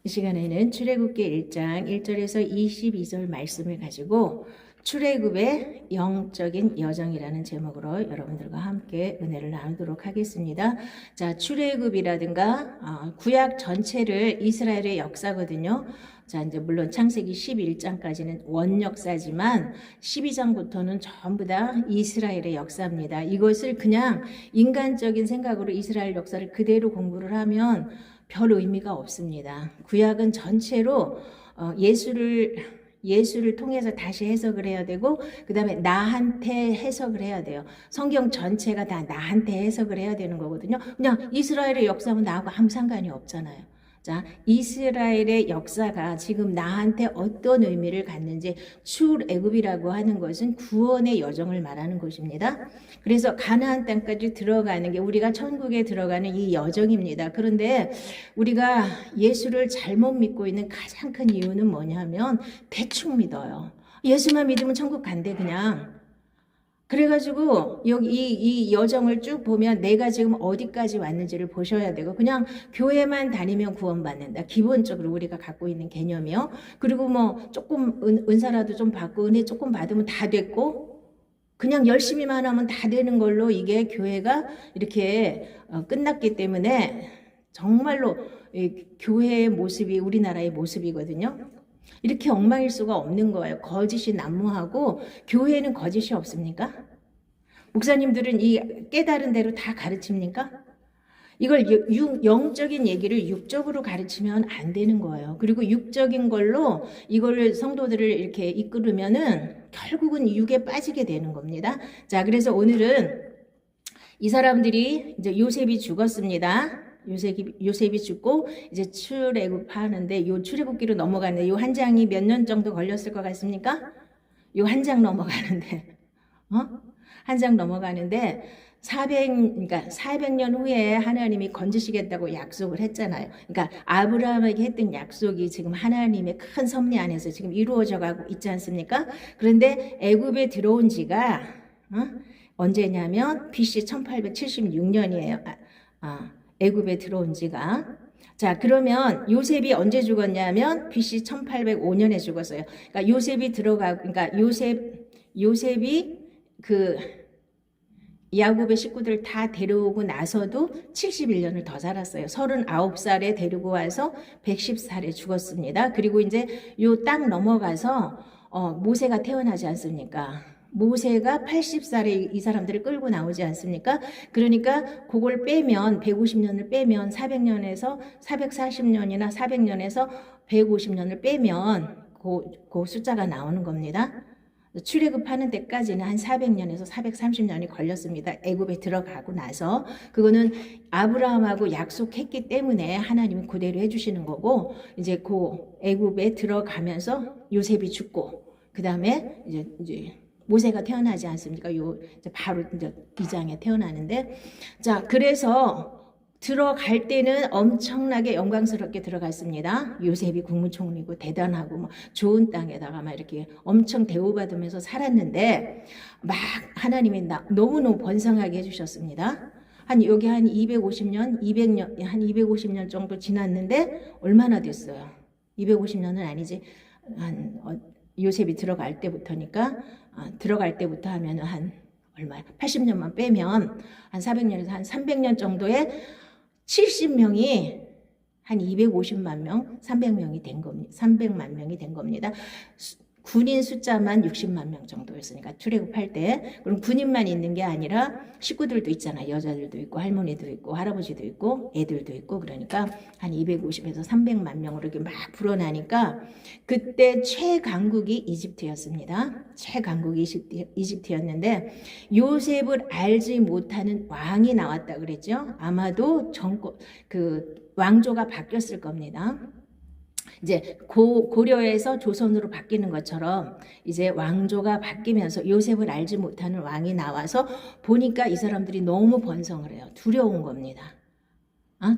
이 시간에는 출애굽기 1장 1절에서 22절 말씀을 가지고 출애굽의 영적인 여정이라는 제목으로 여러분들과 함께 은혜를 나누도록 하겠습니다. 자, 출애굽이라든가 구약 전체를 이스라엘의 역사거든요. 자, 이제 물론 창세기 11장까지는 원역사지만 12장부터는 전부 다 이스라엘의 역사입니다. 이것을 그냥 인간적인 생각으로 이스라엘 역사를 그대로 공부를 하면 별 의미가 없습니다. 구약은 전체로 예수를 통해서 다시 해석을 해야 되고, 그 다음에 나한테 해석을 해야 돼요. 성경 전체가 다 나한테 해석을 해야 되는 거거든요. 그냥 이스라엘의 역사는 나하고 아무 상관이 없잖아요. 자, 이스라엘의 역사가 지금 나한테 어떤 의미를 갖는지, 출애굽이라고 하는 것은 구원의 여정을 말하는 것입니다. 그래서 가나안 땅까지 들어가는 게 우리가 천국에 들어가는 이 여정입니다. 그런데 우리가 예수를 잘못 믿고 있는 가장 큰 이유는 뭐냐면 대충 믿어요. 예수만 믿으면 천국 간대 그냥. 그래가지고 여기 이 여정을 쭉 보면 내가 지금 어디까지 왔는지를 보셔야 되고, 그냥 교회만 다니면 구원받는다. 기본적으로 우리가 갖고 있는 개념이요. 그리고 뭐 조금 은사라도 좀 받고 은혜 조금 받으면 다 됐고, 그냥 열심히만 하면 다 되는 걸로 이게 교회가 이렇게 끝났기 때문에 정말로 교회의 모습이 우리나라의 모습이거든요. 이렇게 엉망일 수가 없는 거예요. 거짓이 난무하고 교회에는 거짓이 없습니까? 목사님들은 이 깨달은 대로 다 가르칩니까? 이걸 영적인 얘기를 육적으로 가르치면 안 되는 거예요. 그리고 육적인 걸로 이걸 성도들을 이렇게 이끌으면은 결국은 육에 빠지게 되는 겁니다. 자, 그래서 오늘은 이 사람들이 이제 요셉이 죽었습니다. 요셉이 죽고 이제 출애굽하는데, 요 출애굽기로 넘어가는데 요 한 장이 몇 년 정도 걸렸을 것 같습니까? 요 한 장 넘어가는데, 한 장 넘어가는데 400년 후에 하나님이 건지시겠다고 약속을 했잖아요. 그러니까 아브라함에게 했던 약속이 지금 하나님의 큰 섭리 안에서 지금 이루어져 가고 있지 않습니까? 그런데 애굽에 들어온 지가 언제냐면 BC 1876년이에요. 애굽에 들어온 지가. 자, 그러면 요셉이 언제 죽었냐면 BC 1805년에 죽었어요. 그러니까 요셉이 들어가고, 그러니까 요셉이 그 야곱의 식구들 다 데려오고 나서도 71년을 더 살았어요. 39살에 데리고 와서 110살에 죽었습니다. 그리고 이제 요 땅 넘어가서 모세가 태어나지 않습니까? 모세가 80살에 이 사람들을 끌고 나오지 않습니까? 그러니까 그걸 빼면 150년을 빼면 400년에서 440년이나 400년에서 150년을 빼면 그 숫자가 나오는 겁니다. 출애굽하는 데까지는 한 400년에서 430년이 걸렸습니다. 애굽에 들어가고 나서. 그거는 아브라함하고 약속했기 때문에 하나님은 그대로 해주시는 거고, 이제 그 애굽에 들어가면서 요셉이 죽고, 그 다음에 이제 모세가 태어나지 않습니까? 이제 바로 이제 2장에 태어나는데, 자, 그래서 들어갈 때는 엄청나게 영광스럽게 들어갔습니다. 요셉이 국무총리고 대단하고 뭐 좋은 땅에다가 막 이렇게 엄청 대우받으면서 살았는데, 막 하나님이 너무너무 번성하게 해주셨습니다. 여기 한 250년, 200년, 한 250년 정도 지났는데 얼마나 됐어요? 250년은 아니지. 요셉이 들어갈 때부터니까, 들어갈 때부터 하면은 한 얼마야? 80년만 빼면 한 400년에서 한 300년 정도의 70명이 한 250만 명, 300명이 된 겁니다. 300만 명이 된 겁니다. 군인 숫자만 60만 명 정도였으니까 출애굽할 때. 그럼 군인만 있는 게 아니라 식구들도 있잖아. 여자들도 있고 할머니도 있고 할아버지도 있고 애들도 있고, 그러니까 한 250에서 300만 명으로 이렇게 막 불어나니까 그때 최강국이 이집트였습니다. 최강국이 이집트였는데 요셉을 알지 못하는 왕이 나왔다 그랬죠. 아마도 왕조가 바뀌었을 겁니다. 이제 고려에서 조선으로 바뀌는 것처럼 이제 왕조가 바뀌면서 요셉을 알지 못하는 왕이 나와서 보니까 이 사람들이 너무 번성을 해요. 두려운 겁니다.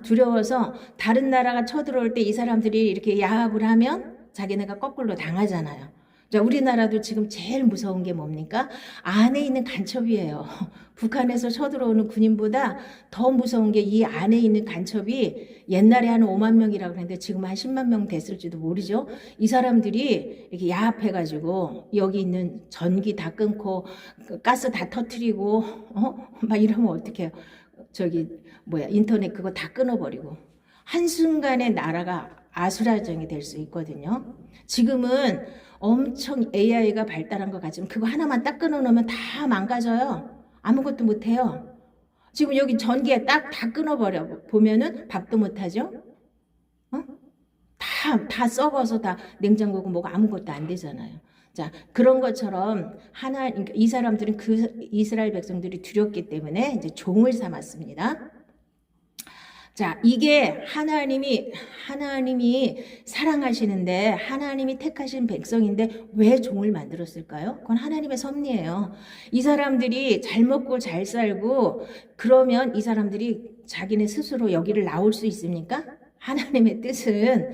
두려워서 다른 나라가 쳐들어올 때 이 사람들이 이렇게 야합을 하면 자기네가 거꾸로 당하잖아요. 자, 우리나라도 지금 제일 무서운 게 뭡니까? 안에 있는 간첩이에요. 북한에서 쳐들어오는 군인보다 더 무서운 게 이 안에 있는 간첩이 옛날에 한 5만 명이라고 했는데 지금 한 10만 명 됐을지도 모르죠. 이 사람들이 이렇게 야합해가지고 여기 있는 전기 다 끊고 가스 다 터트리고 막 이러면 어떡해요. 저기 인터넷 그거 다 끊어버리고 한순간에 나라가 아수라장이 될 수 있거든요. 지금은 엄청 AI가 발달한 것 같지만 그거 하나만 딱 끊어놓으면 다 망가져요. 아무것도 못해요. 지금 여기 전기에 딱 다 끊어버려 보면은 밥도 못하죠. 다 썩어서 다 냉장고고 뭐가 아무것도 안 되잖아요. 자, 그런 것처럼 그러니까 이 사람들은 그 이스라엘 백성들이 두렵기 때문에 이제 종을 삼았습니다. 자, 이게 하나님이 사랑하시는데 하나님이 택하신 백성인데 왜 종을 만들었을까요? 그건 하나님의 섭리예요. 이 사람들이 잘 먹고 잘 살고 그러면 이 사람들이 자기네 스스로 여기를 나올 수 있습니까? 하나님의 뜻은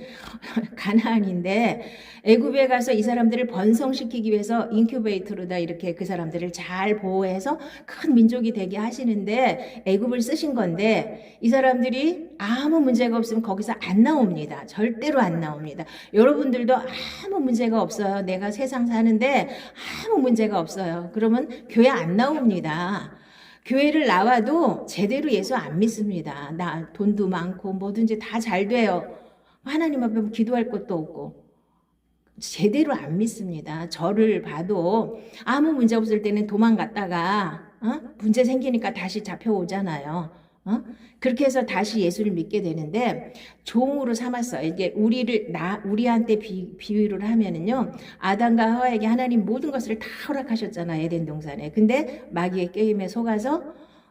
가나안인데 애굽에 가서 이 사람들을 번성시키기 위해서 인큐베이터로다 이렇게 그 사람들을 잘 보호해서 큰 민족이 되게 하시는데 애굽을 쓰신 건데 이 사람들이 아무 문제가 없으면 거기서 안 나옵니다. 절대로 안 나옵니다. 여러분들도 아무 문제가 없어요. 내가 세상 사는데 아무 문제가 없어요. 그러면 교회 안 나옵니다. 교회를 나와도 제대로 예수 안 믿습니다. 나 돈도 많고 뭐든지 다 잘 돼요. 하나님 앞에 기도할 것도 없고 제대로 안 믿습니다. 저를 봐도 아무 문제 없을 때는 도망갔다가 문제 생기니까 다시 잡혀오잖아요. 그렇게 해서 다시 예수를 믿게 되는데 종으로 삼았어요. 이게 우리한테 비유를 하면은요, 아담과 하와에게 하나님 모든 것을 다 허락하셨잖아요, 에덴 동산에. 근데 마귀의 게임에 속아서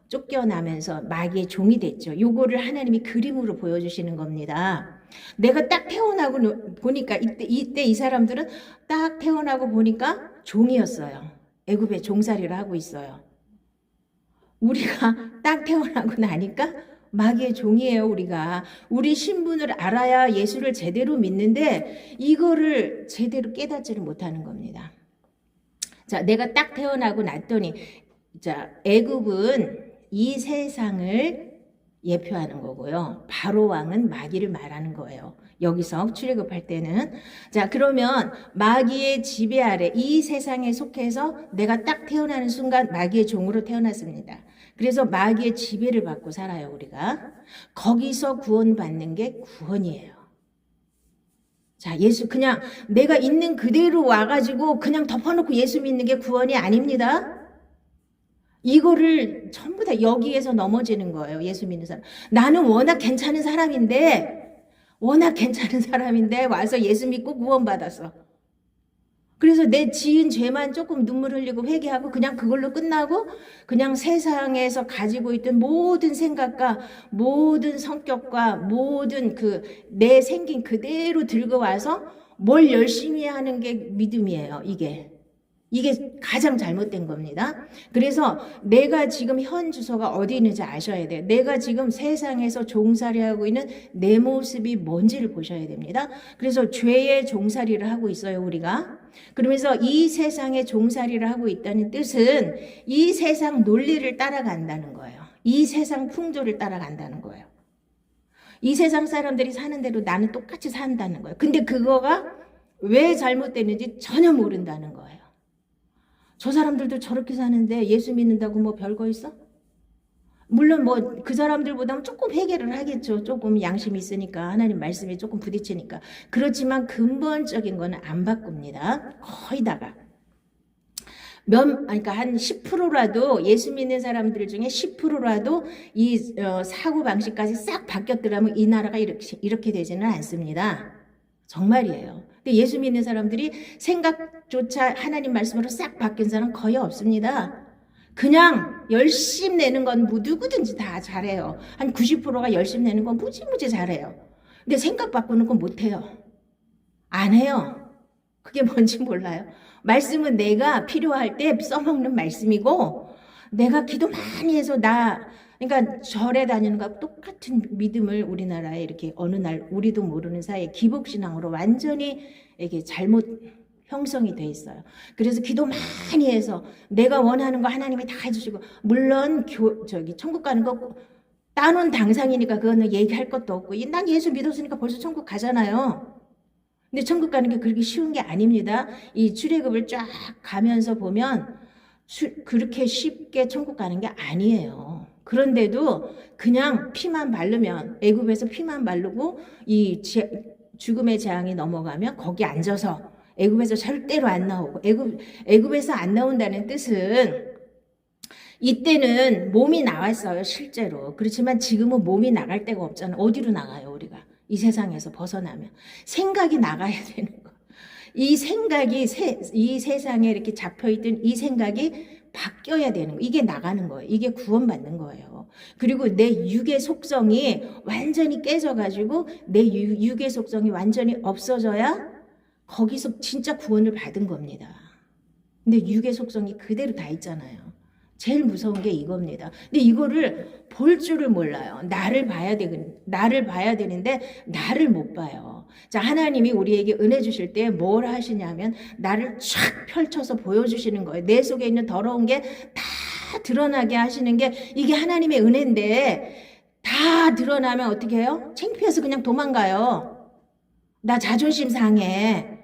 쫓겨나면서 마귀의 종이 됐죠. 요거를 하나님이 그림으로 보여주시는 겁니다. 내가 딱 태어나고 보니까 이때 이 사람들은 딱 태어나고 보니까 종이었어요. 애굽에 종살이를 하고 있어요. 우리가 딱 태어나고 나니까 마귀의 종이에요. 우리가 우리 신분을 알아야 예수를 제대로 믿는데 이거를 제대로 깨닫지를 못하는 겁니다. 자, 내가 딱 태어나고 났더니 자, 애굽은 이 세상을 예표하는 거고요. 바로 왕은 마귀를 말하는 거예요. 여기서 출애굽할 때는 자, 그러면 마귀의 지배 아래 이 세상에 속해서 내가 딱 태어나는 순간 마귀의 종으로 태어났습니다. 그래서 마귀의 지배를 받고 살아요, 우리가. 거기서 구원받는 게 구원이에요. 자, 예수 그냥 내가 있는 그대로 와가지고 그냥 덮어놓고 예수 믿는 게 구원이 아닙니다. 이거를 전부 다 여기에서 넘어지는 거예요. 예수 믿는 사람. 나는 워낙 괜찮은 사람인데 와서 예수 믿고 구원받았어. 그래서 내 지은 죄만 조금 눈물 흘리고 회개하고 그냥 그걸로 끝나고 그냥 세상에서 가지고 있던 모든 생각과 모든 성격과 모든 내 생긴 그대로 들고 와서 뭘 열심히 하는 게 믿음이에요. 이게 가장 잘못된 겁니다. 그래서 내가 지금 현 주소가 어디 있는지 아셔야 돼요. 내가 지금 세상에서 종살이하고 있는 내 모습이 뭔지를 보셔야 됩니다. 그래서 죄의 종살이를 하고 있어요, 우리가. 그러면서 이 세상에 종살이를 하고 있다는 뜻은 이 세상 논리를 따라간다는 거예요. 이 세상 풍조를 따라간다는 거예요. 이 세상 사람들이 사는 대로 나는 똑같이 산다는 거예요. 근데 그거가 왜 잘못됐는지 전혀 모른다는 거예요. 저 사람들도 저렇게 사는데 예수 믿는다고 뭐 별거 있어? 물론 뭐 그 사람들보다는 조금 회개를 하겠죠. 조금 양심이 있으니까 하나님 말씀에 조금 부딪히니까. 그렇지만 근본적인 거는 안 바꿉니다. 거의 다가. 그러니까 한 10%라도 예수 믿는 사람들 중에 10%라도 이 사고 방식까지 싹 바뀌었더라면 이 나라가 이렇게 되지는 않습니다. 정말이에요. 근데 예수 믿는 사람들이 생각조차 하나님 말씀으로 싹 바뀐 사람 거의 없습니다. 그냥 열심 내는 건 누구든지 다 잘해요. 한 90%가 열심 내는 건 무지무지 잘해요. 근데 생각 바꾸는 건 못해요. 안 해요. 그게 뭔지 몰라요. 말씀은 내가 필요할 때 써먹는 말씀이고 내가 기도 많이 해서 그러니까 절에 다니는 것과 똑같은 믿음을 우리나라에 이렇게 어느 날 우리도 모르는 사이에 기복신앙으로 완전히 이게 잘못 형성이 돼 있어요. 그래서 기도 많이 해서 내가 원하는 거 하나님이 다 해주시고, 물론 천국 가는 거 따놓은 당상이니까 그거는 얘기할 것도 없고, 난 예수 믿었으니까 벌써 천국 가잖아요. 근데 천국 가는 게 그렇게 쉬운 게 아닙니다. 이 출애굽을 쫙 가면서 보면 그렇게 쉽게 천국 가는 게 아니에요. 그런데도 그냥 피만 바르면, 애굽에서 피만 바르고 이 죽음의 재앙이 넘어가면 거기 앉아서 애굽에서 절대로 안 나오고, 애굽에서 안 나온다는 뜻은 이때는 몸이 나왔어요, 실제로. 그렇지만 지금은 몸이 나갈 데가 없잖아요. 어디로 나가요, 우리가? 이 세상에서 벗어나면. 생각이 나가야 되는 거. 이 생각이 이 세상에 이렇게 잡혀있던 이 생각이 바뀌어야 되는 거. 이게 나가는 거예요. 이게 구원받는 거예요. 그리고 내 육의 속성이 완전히 깨져가지고 내 육의 속성이 완전히 없어져야 거기서 진짜 구원을 받은 겁니다. 근데 육의 속성이 그대로 다 있잖아요. 제일 무서운 게 이겁니다. 근데 이거를 볼 줄을 몰라요. 나를 봐야 되는데 나를 못 봐요. 자, 하나님이 우리에게 은혜 주실 때 뭘 하시냐면 나를 쫙 펼쳐서 보여주시는 거예요. 내 속에 있는 더러운 게 다 드러나게 하시는 게 이게 하나님의 은혜인데, 다 드러나면 어떻게 해요? 창피해서 그냥 도망가요. 나 자존심 상해.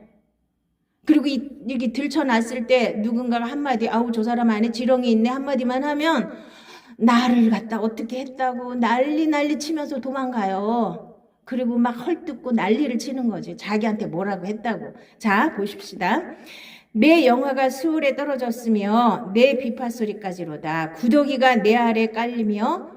그리고 이렇게 들쳐놨을 때 누군가가 한마디, 아우 저 사람 안에 지렁이 있네 한마디만 하면 나를 갖다 어떻게 했다고 난리 치면서 도망가요. 그리고 막 헐뜯고 난리를 치는 거지. 자기한테 뭐라고 했다고. 자, 보십시다. 내 영화가 수월에 떨어졌으며 내 비파 소리까지로다. 구더기가 내 아래 깔리며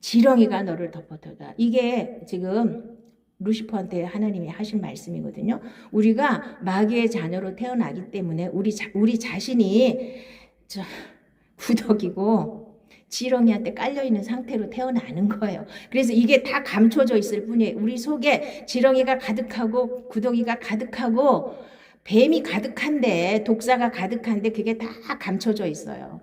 지렁이가 너를 덮어도다. 이게 지금 루시퍼한테 하나님이 하신 말씀이거든요. 우리가 마귀의 자녀로 태어나기 때문에 우리 자신이 구더기고 지렁이한테 깔려있는 상태로 태어나는 거예요. 그래서 이게 다 감춰져 있을 뿐이에요. 우리 속에 지렁이가 가득하고 구더기가 가득하고 뱀이 가득한데, 독사가 가득한데 그게 다 감춰져 있어요.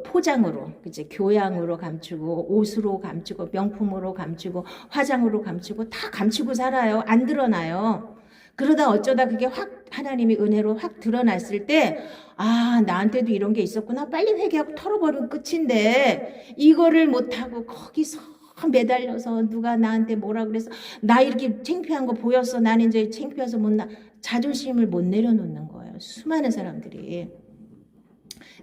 포장으로, 그치? 교양으로 감추고, 옷으로 감추고, 명품으로 감추고, 화장으로 감추고, 다 감추고 살아요. 안 드러나요. 그러다 어쩌다 그게 확 하나님이 은혜로 확 드러났을 때, 아, 나한테도 이런 게 있었구나. 빨리 회개하고 털어버리면 끝인데, 이거를 못하고 거기서 매달려서 누가 나한테 뭐라 그래서 나 이렇게 창피한 거 보였어. 나는 이제 창피해서 자존심을 못 내려놓는 거예요. 수많은 사람들이.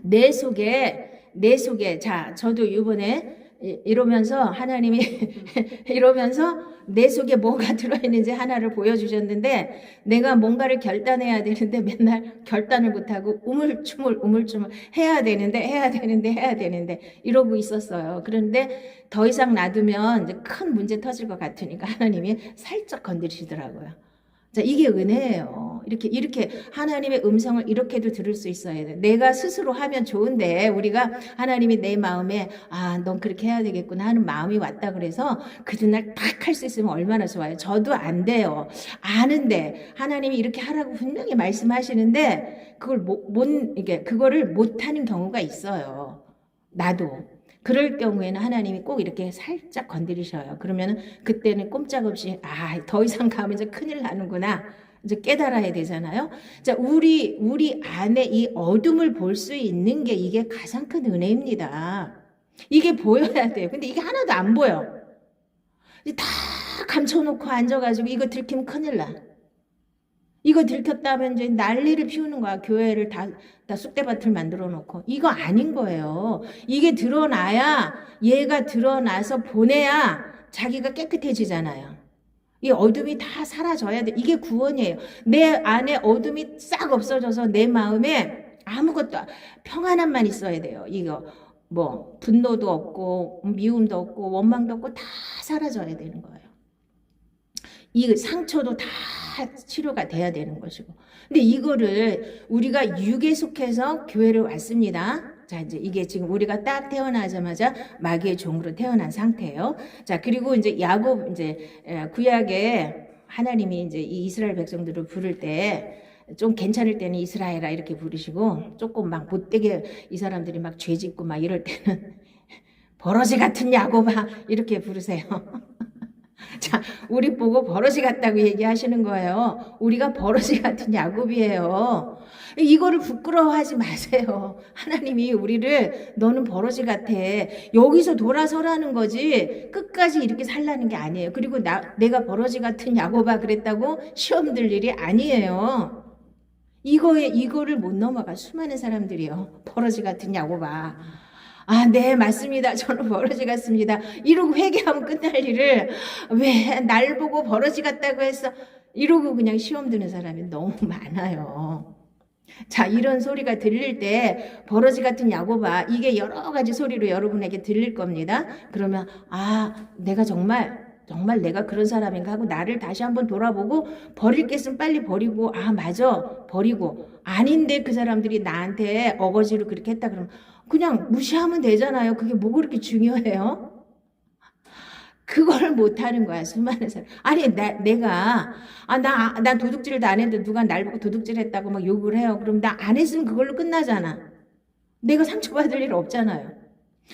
내 속에, 자, 저도 이번에 이러면서 하나님이 이러면서 내 속에 뭐가 들어있는지 하나를 보여주셨는데, 내가 뭔가를 결단해야 되는데 맨날 결단을 못하고 우물쭈물 해야 되는데 이러고 있었어요. 그런데 더 이상 놔두면 이제 큰 문제 터질 것 같으니까 하나님이 살짝 건드리시더라고요. 자, 이게 은혜예요. 이렇게 하나님의 음성을 이렇게도 들을 수 있어야 돼. 내가 스스로 하면 좋은데, 우리가 하나님이 내 마음에, 아, 넌 그렇게 해야 되겠구나 하는 마음이 왔다 그래서 그날 딱 할 수 있으면 얼마나 좋아요. 저도 안 돼요. 아는데, 하나님이 이렇게 하라고 분명히 말씀하시는데, 그거를 못하는 경우가 있어요. 나도. 그럴 경우에는 하나님이 꼭 이렇게 살짝 건드리셔요. 그러면 그때는 꼼짝없이, 아, 더 이상 가면 이제 큰일 나는구나. 이제 깨달아야 되잖아요. 자, 우리 안에 이 어둠을 볼 수 있는 게 이게 가장 큰 은혜입니다. 이게 보여야 돼요. 근데 이게 하나도 안 보여. 다 감춰놓고 앉아가지고 이거 들키면 큰일 나. 이거 들켰다면 이제 난리를 피우는 거야. 교회를 다 쑥대밭을 만들어 놓고. 이거 아닌 거예요. 이게 드러나야, 얘가 드러나서 보내야 자기가 깨끗해지잖아요. 이 어둠이 다 사라져야 돼. 이게 구원이에요. 내 안에 어둠이 싹 없어져서 내 마음에 아무것도, 평안함만 있어야 돼요. 이거 분노도 없고 미움도 없고 원망도 없고 다 사라져야 되는 거예요. 이 상처도 다 치료가 돼야 되는 것이고. 근데 이거를 우리가 육에 속해서 교회를 왔습니다. 자, 이제 이게 지금 우리가 딱 태어나자마자 마귀의 종으로 태어난 상태예요. 자, 그리고 이제 야곱, 이제 구약에 하나님이 이제 이 이스라엘 백성들을 부를 때 좀 괜찮을 때는 이스라엘아 이렇게 부르시고, 조금 막 못되게 이 사람들이 막 죄짓고 막 이럴 때는 버러지 같은 야곱아 이렇게 부르세요. 자, 우리 보고 버러지 같다고 얘기하시는 거예요. 우리가 버러지 같은 야곱이에요. 이거를 부끄러워하지 마세요. 하나님이 우리를 너는 버러지 같아. 여기서 돌아서라는 거지 끝까지 이렇게 살라는 게 아니에요. 그리고 내가 버러지 같은 야곱아 그랬다고 시험 들 일이 아니에요. 이거를 못 넘어가 수많은 사람들이요. 버러지 같은 야곱아. 아, 네, 맞습니다. 저는 버러지 같습니다. 이러고 회개하면 끝날 일을 왜 날 보고 버러지 같다고 했어? 이러고 그냥 시험 드는 사람이 너무 많아요. 자, 이런 소리가 들릴 때 버러지 같은 야곱아 이게 여러 가지 소리로 여러분에게 들릴 겁니다. 그러면 아, 내가 정말 내가 그런 사람인가 하고 나를 다시 한번 돌아보고 버릴 게 있으면 빨리 버리고 아 맞아 버리고 아닌데 그 사람들이 나한테 어거지로 그렇게 했다 그러면 그냥 무시하면 되잖아요. 그게 뭐 그렇게 중요해요? 그걸 못하는 거야 수많은 사람. 아니 내가 나 도둑질도 안 했는데 누가 날 보고 도둑질했다고 막 욕을 해요. 그럼 나 안 했으면 그걸로 끝나잖아. 내가 상처받을 일 없잖아요.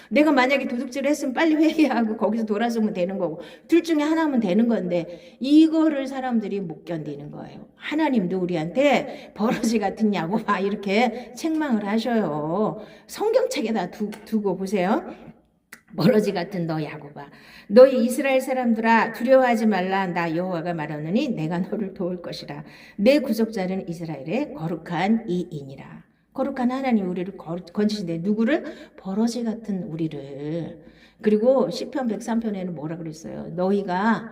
내가 만약에 도둑질을 했으면 빨리 회개하고 거기서 돌아서면 되는 거고 둘 중에 하나면 되는 건데 이거를 사람들이 못 견디는 거예요. 하나님도 우리한테 버러지 같은 야곱아 이렇게 책망을 하셔요. 성경책에다 두고 보세요. 버러지 같은 너 야곱아 너희 이스라엘 사람들아 두려워하지 말라 나 여호와가 말하노니 내가 너를 도울 것이라 내 구속자는 이스라엘의 거룩한 이인이라. 거룩한 하나님 우리를 건지신데 누구를? 버러지 같은 우리를. 그리고 시편 103편에는 뭐라 그랬어요? 너희가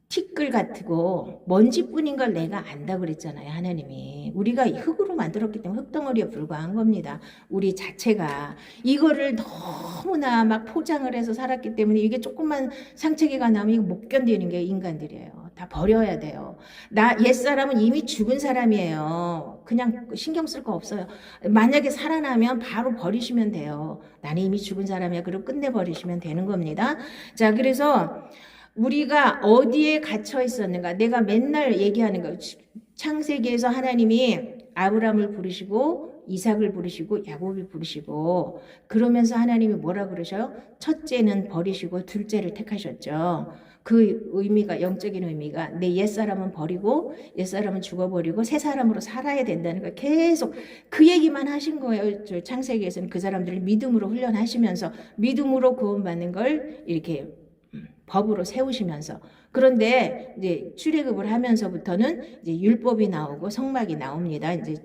티끌 같고 먼지뿐인 걸 내가 안다 그랬잖아요. 하나님이 우리가 흙으로 만들었기 때문에 흙덩어리에 불과한 겁니다. 우리 자체가 이거를 너무나 막 포장을 해서 살았기 때문에 이게 조금만 상처기가 나면 이거 못 견디는 게 인간들이에요. 다 버려야 돼요. 나 옛사람은 이미 죽은 사람이에요. 그냥 신경 쓸 거 없어요. 만약에 살아나면 바로 버리시면 돼요. 나는 이미 죽은 사람이야. 그리고 끝내버리시면 되는 겁니다. 자, 그래서 우리가 어디에 갇혀 있었는가? 내가 맨날 얘기하는 거. 창세기에서 하나님이 아브라함을 부르시고 이삭을 부르시고 야곱을 부르시고 그러면서 하나님이 뭐라 그러셔요? 첫째는 버리시고 둘째를 택하셨죠. 그 의미가 영적인 의미가 내 옛사람은 버리고 옛사람은 죽어버리고 새 사람으로 살아야 된다는 거 계속 그 얘기만 하신 거예요. 저 창세기에서는 그 사람들을 믿음으로 훈련하시면서 믿음으로 구원받는 걸 이렇게 법으로 세우시면서 그런데 이제 출애굽을 하면서부터는 이제 율법이 나오고 성막이 나옵니다. 이제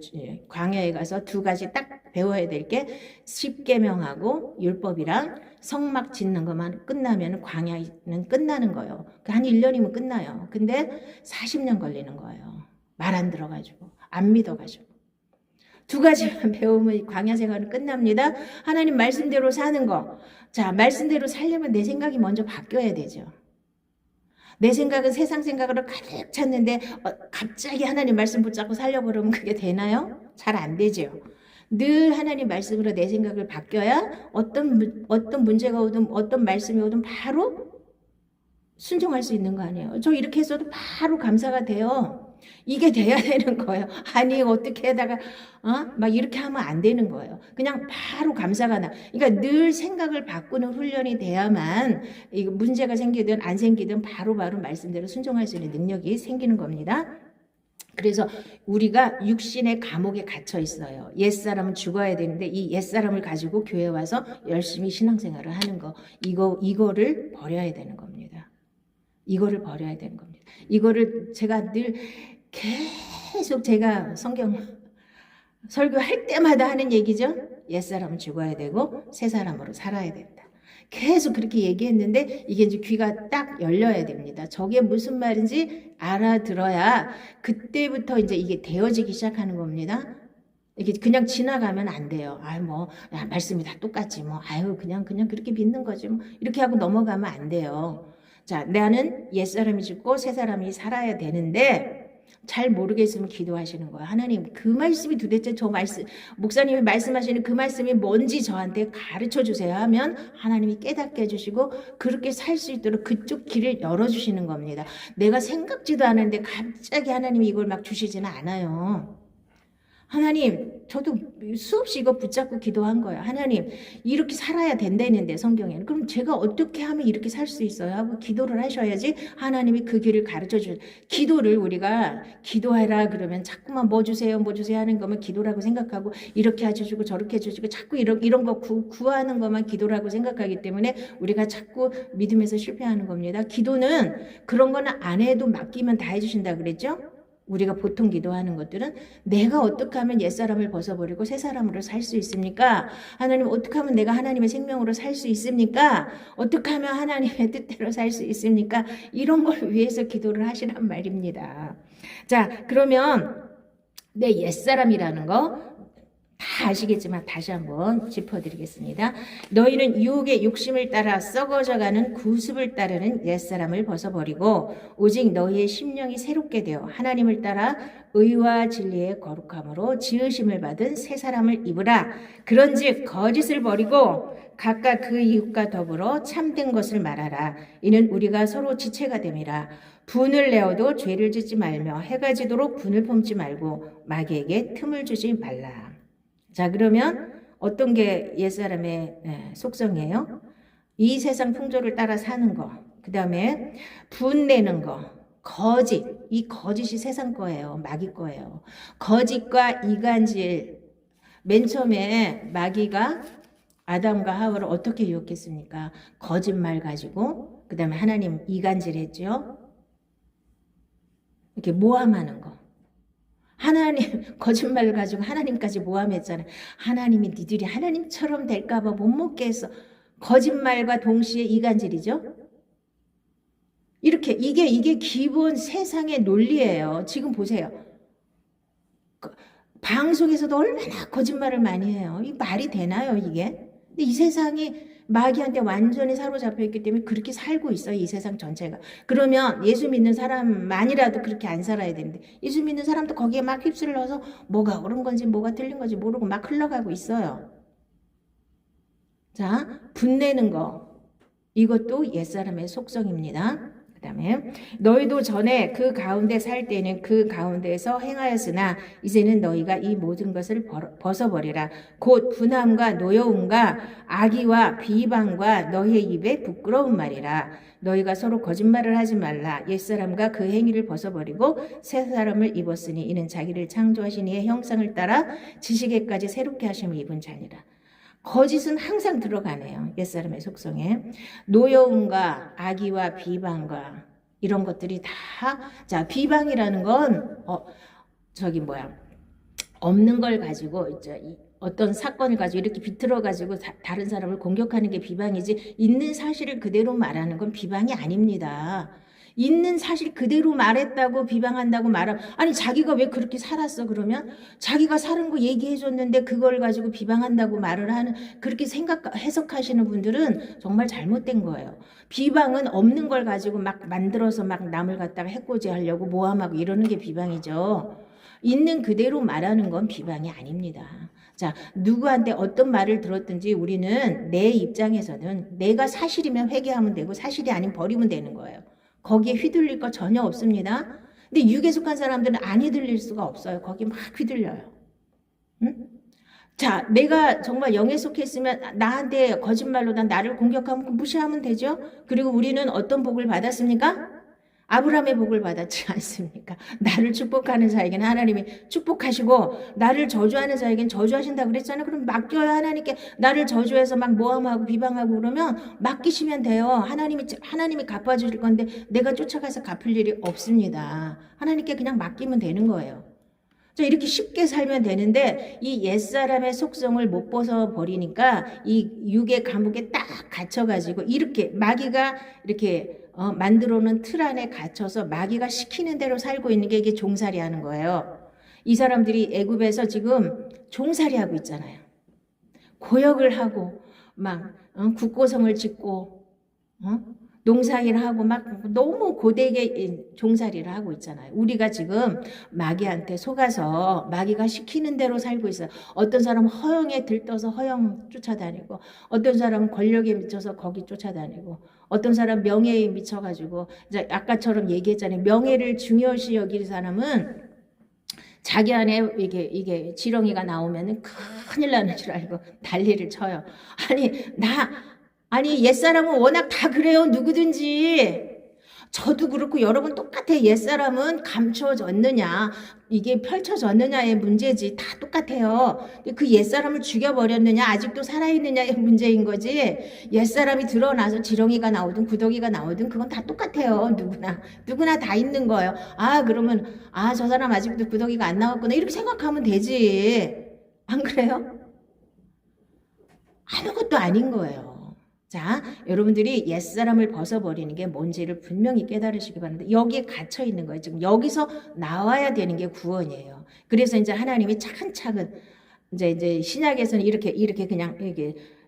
광야에 가서 두 가지 딱 배워야 될 게 십계명하고 율법이랑 성막 짓는 것만 끝나면 광야는 끝나는 거예요. 한 1년이면 끝나요. 근데 40년 걸리는 거예요. 말 안 들어가지고 안 믿어가지고. 두 가지만 배우면 광야 생활은 끝납니다. 하나님 말씀대로 사는 거. 자, 말씀대로 살려면 내 생각이 먼저 바뀌어야 되죠. 내 생각은 세상 생각으로 가득 찼는데 갑자기 하나님 말씀 붙잡고 살려고 그러면 그게 되나요? 잘 안 되죠. 늘 하나님 말씀으로 내 생각을 바뀌어야 어떤 문제가 오든 어떤 말씀이 오든 바로 순종할 수 있는 거 아니에요. 저 이렇게 했어도 바로 감사가 돼요. 이게 돼야 되는 거예요. 아니 어떻게 하다가 막 이렇게 하면 안 되는 거예요. 그냥 바로 감사가 나. 그러니까 늘 생각을 바꾸는 훈련이 돼야만 이거 문제가 생기든 안 생기든 바로바로 말씀대로 순종할 수 있는 능력이 생기는 겁니다. 그래서 우리가 육신의 감옥에 갇혀 있어요. 옛사람은 죽어야 되는데 이 옛사람을 가지고 교회 와서 열심히 신앙생활을 하는 거 이거를 버려야 되는 겁니다. 이거를 버려야 되는 겁니다. 이거를 제가 늘 계속 제가 성경 설교할 때마다 하는 얘기죠. 옛사람은 죽어야 되고 새 사람으로 살아야 된다. 계속 그렇게 얘기했는데 이게 이제 귀가 딱 열려야 됩니다. 저게 무슨 말인지 알아들어야 그때부터 이제 이게 되어지기 시작하는 겁니다. 이게 그냥 지나가면 안 돼요. 말씀이 다 똑같지 뭐. 그냥 그렇게 믿는 거지 뭐. 이렇게 하고 넘어가면 안 돼요. 자, 나는 옛사람이 죽고 새사람이 살아야 되는데 잘 모르겠으면 기도하시는 거예요. 하나님 그 말씀이 도대체 저 말씀 목사님이 말씀하시는 그 말씀이 뭔지 저한테 가르쳐 주세요 하면 하나님이 깨닫게 해주시고 그렇게 살 수 있도록 그쪽 길을 열어주시는 겁니다. 내가 생각지도 않았는데 갑자기 하나님이 이걸 막 주시지는 않아요. 하나님, 저도 수없이 이거 붙잡고 기도한 거예요. 하나님, 이렇게 살아야 된다는데 성경에는. 그럼 제가 어떻게 하면 이렇게 살 수 있어요? 하고 기도를 하셔야지 하나님이 그 길을 가르쳐 주셔요. 기도를 우리가 기도해라 그러면 자꾸만 뭐 주세요, 뭐 주세요 하는 거면 기도라고 생각하고 이렇게 해주시고 저렇게 해주시고 자꾸 이런 거 구하는 것만 기도라고 생각하기 때문에 우리가 자꾸 믿음에서 실패하는 겁니다. 기도는 그런 거는 안 해도 맡기면 다 해주신다 그랬죠? 우리가 보통 기도하는 것들은 내가 어떻게 하면 옛사람을 벗어버리고 새 사람으로 살 수 있습니까? 하나님 어떻게 하면 내가 하나님의 생명으로 살 수 있습니까? 어떻게 하면 하나님의 뜻대로 살 수 있습니까? 이런 걸 위해서 기도를 하시란 말입니다. 자, 그러면 내 옛사람이라는 거 다 아시겠지만 다시 한번 짚어드리겠습니다. 너희는 유혹의 욕심을 따라 썩어져가는 구습을 따르는 옛사람을 벗어버리고 오직 너희의 심령이 새롭게 되어 하나님을 따라 의와 진리의 거룩함으로 지으심을 받은 새 사람을 입으라. 그런즉 거짓을 버리고 각각 그 이웃과 더불어 참된 것을 말하라. 이는 우리가 서로 지체가 됨이라. 분을 내어도 죄를 짓지 말며 해가 지도록 분을 품지 말고 마귀에게 틈을 주지 말라. 자, 그러면 어떤 게 옛사람의 속성이에요? 이 세상 풍조를 따라 사는 거, 그 다음에 분내는 거, 거짓, 이 거짓이 세상 거예요. 마귀 거예요. 거짓과 이간질, 맨 처음에 마귀가 아담과 하와를 어떻게 유혹했습니까? 거짓말 가지고, 그 다음에 하나님 이간질 했죠. 이렇게 모함하는 거. 하나님 거짓말을 가지고 하나님까지 모함했잖아요. 하나님이 니들이 하나님처럼 될까봐 못 먹게 했어. 거짓말과 동시에 이간질이죠. 이렇게 이게 기본 세상의 논리예요. 지금 보세요. 방송에서도 얼마나 거짓말을 많이 해요. 이 말이 되나요, 이게? 근데 이 세상이 마귀한테 완전히 사로잡혀 있기 때문에 그렇게 살고 있어요. 이 세상 전체가. 그러면 예수 믿는 사람만이라도 그렇게 안 살아야 되는데 예수 믿는 사람도 거기에 막 휩쓸려서 뭐가 옳은 건지 뭐가 틀린 건지 모르고 막 흘러가고 있어요. 자, 분내는 거. 이것도 옛사람의 속성입니다. 그 다음에 너희도 전에 그 가운데 살 때는 그 가운데에서 행하였으나 이제는 너희가 이 모든 것을 벗어버리라. 곧 분함과 노여움과 악의와 비방과 너희의 입에 부끄러운 말이라. 너희가 서로 거짓말을 하지 말라. 옛사람과 그 행위를 벗어버리고 새 사람을 입었으니 이는 자기를 창조하신 이의 형상을 따라 지식에까지 새롭게 하심을 입은 자니라. 거짓은 항상 들어가네요. 옛사람의 속성에. 노여움과 악의와 비방과 이런 것들이 다, 자, 비방이라는 건, 없는 걸 가지고, 이제 어떤 사건을 가지고 이렇게 비틀어 가지고 다른 사람을 공격하는 게 비방이지, 있는 사실을 그대로 말하는 건 비방이 아닙니다. 있는 사실 그대로 말했다고 비방한다고 말하면 아니 자기가 왜 그렇게 살았어 그러면 자기가 사는 거 얘기해 줬는데 그걸 가지고 비방한다고 말을 하는 그렇게 해석하시는 분들은 정말 잘못된 거예요. 비방은 없는 걸 가지고 막 만들어서 막 남을 갖다가 해코지하려고 모함하고 이러는 게 비방이죠. 있는 그대로 말하는 건 비방이 아닙니다. 자, 누구한테 어떤 말을 들었든지 우리는 내 입장에서는 내가 사실이면 회개하면 되고 사실이 아닌 버리면 되는 거예요. 거기에 휘둘릴 거 전혀 없습니다. 근데 육에 속한 사람들은 안 휘둘릴 수가 없어요. 거기 막 휘둘려요. 응? 자, 내가 정말 영에 속했으면 나한테 거짓말로 나를 공격하면 무시하면 되죠. 그리고 우리는 어떤 복을 받았습니까? 아브라함의 복을 받았지 않습니까? 나를 축복하는 자에게는 하나님이 축복하시고 나를 저주하는 자에게는 저주하신다고 그랬잖아요. 그럼 맡겨요. 하나님께 나를 저주해서 막 모함하고 비방하고 그러면 맡기시면 돼요. 하나님이 갚아주실 건데 내가 쫓아가서 갚을 일이 없습니다. 하나님께 그냥 맡기면 되는 거예요. 자, 이렇게 쉽게 살면 되는데 이 옛사람의 속성을 못 벗어버리니까 이 육의 감옥에 딱 갇혀가지고 이렇게 마귀가 이렇게 만들어 놓은 틀 안에 갇혀서 마귀가 시키는 대로 살고 있는 게 이게 종살이 하는 거예요. 이 사람들이 애굽에서 지금 종살이 하고 있잖아요. 고역을 하고 막 국고성을 짓고 농사일을 하고 막 너무 고되게 종살이를 하고 있잖아요. 우리가 지금 마귀한테 속아서 마귀가 시키는 대로 살고 있어요. 어떤 사람은 허영에 들떠서 허영 쫓아다니고 어떤 사람은 권력에 미쳐서 거기 쫓아다니고 어떤 사람 명예에 미쳐가지고 이제 아까처럼 얘기했잖아요. 명예를 중요시 여기는 사람은 자기 안에 이게 지렁이가 나오면은 큰일 나는 줄 알고 난리를 쳐요. 아니 옛사람은 워낙 다 그래요. 누구든지. 저도 그렇고 여러분 똑같아. 옛사람은 감춰졌느냐 이게 펼쳐졌느냐의 문제지. 다 똑같아요. 그 옛사람을 죽여버렸느냐 아직도 살아있느냐의 문제인 거지. 옛사람이 드러나서 지렁이가 나오든 구더기가 나오든 그건 다 똑같아요. 누구나 다 있는 거예요. 그러면 저 사람 아직도 구더기가 안 나왔구나 이렇게 생각하면 되지. 안 그래요? 아무것도 아닌 거예요. 자, 여러분들이 옛사람을 벗어버리는 게 뭔지를 분명히 깨달으시기 바랍니다. 여기에 갇혀 있는 거예요. 지금 여기서 나와야 되는 게 구원이에요. 그래서 이제 하나님이 차근차근 이제 신약에서는 이렇게 그냥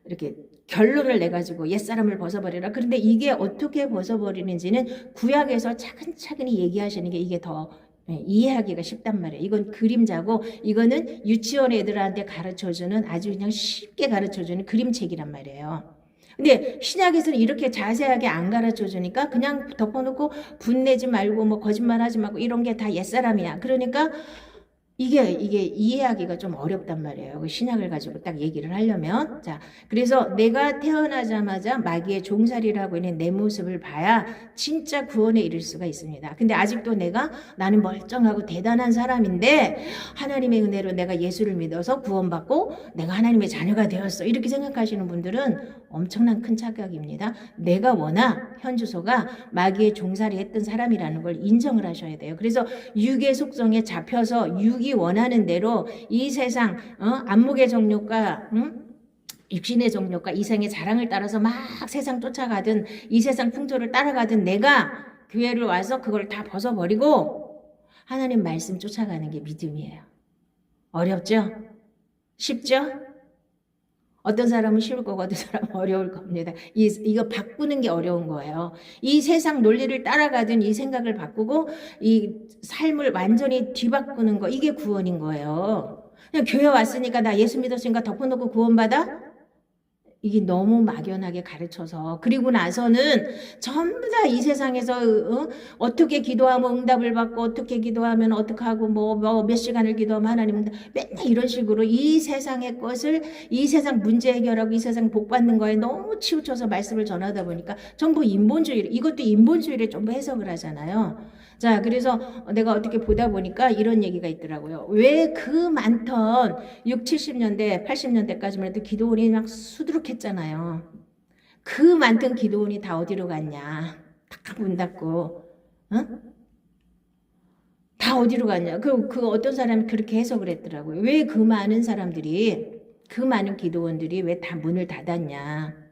이렇게 결론을 내가지고 옛사람을 벗어버리라. 그런데 이게 어떻게 벗어버리는지는 구약에서 차근차근히 얘기하시는 게 이게 더 이해하기가 쉽단 말이에요. 이건 그림자고 이거는 유치원 애들한테 가르쳐주는 아주 그냥 쉽게 가르쳐주는 그림책이란 말이에요. 근데 신약에서는 이렇게 자세하게 안 가르쳐 주니까 그냥 덮어놓고 분내지 말고 뭐 거짓말하지 말고 이런 게 다 옛사람이야. 그러니까 이게 이해하기가 좀 어렵단 말이에요. 신약을 가지고 딱 얘기를 하려면. 자, 그래서 내가 태어나자마자 마귀의 종살이라고 있는 내 모습을 봐야 진짜 구원에 이를 수가 있습니다. 근데 아직도 나는 멀쩡하고 대단한 사람인데 하나님의 은혜로 내가 예수를 믿어서 구원받고 내가 하나님의 자녀가 되었어. 이렇게 생각하시는 분들은 엄청난 큰 착각입니다. 내가 워낙 현주소가 마귀의 종살이 했던 사람이라는 걸 인정을 하셔야 돼요. 그래서 육의 속성에 잡혀서 육이 원하는 대로 이 세상 안목의 정욕과 육신의 정욕과 이생의 자랑을 따라서 막 세상 쫓아가든 이 세상 풍조를 따라가든 내가 교회를 와서 그걸 다 벗어버리고 하나님 말씀 쫓아가는 게 믿음이에요. 어렵죠? 쉽죠? 어떤 사람은 쉬울 거고 어떤 사람은 어려울 겁니다. 이거 바꾸는 게 어려운 거예요. 이 세상 논리를 따라가든 이 생각을 바꾸고 이 삶을 완전히 뒤바꾸는 거 이게 구원인 거예요. 그냥 교회 왔으니까 나 예수 믿었으니까 덮어놓고 구원받아? 이게 너무 막연하게 가르쳐서 그리고 나서는 전부 다 이 세상에서 어떻게 기도하면 응답을 받고 어떻게 기도하면 어떻게 하고 뭐 몇 시간을 기도하면 하나님 응답 맨날 이런 식으로 이 세상의 것을 이 세상 문제 해결하고 이 세상 복 받는 거에 너무 치우쳐서 말씀을 전하다 보니까 전부 인본주의 이것도 인본주의를 전부 해석을 하잖아요. 자, 그래서 내가 어떻게 보다 보니까 이런 얘기가 있더라고요. 왜 그 많던 6, 70년대, 80년대까지만 해도 기도원이 막 수두룩했잖아요. 그 많던 기도원이 다 어디로 갔냐. 탁 문 닫고, 다 어디로 갔냐. 그 어떤 사람이 그렇게 해석을 했더라고요. 왜 그 많은 사람들이, 그 많은 기도원들이 왜 다 문을 닫았냐.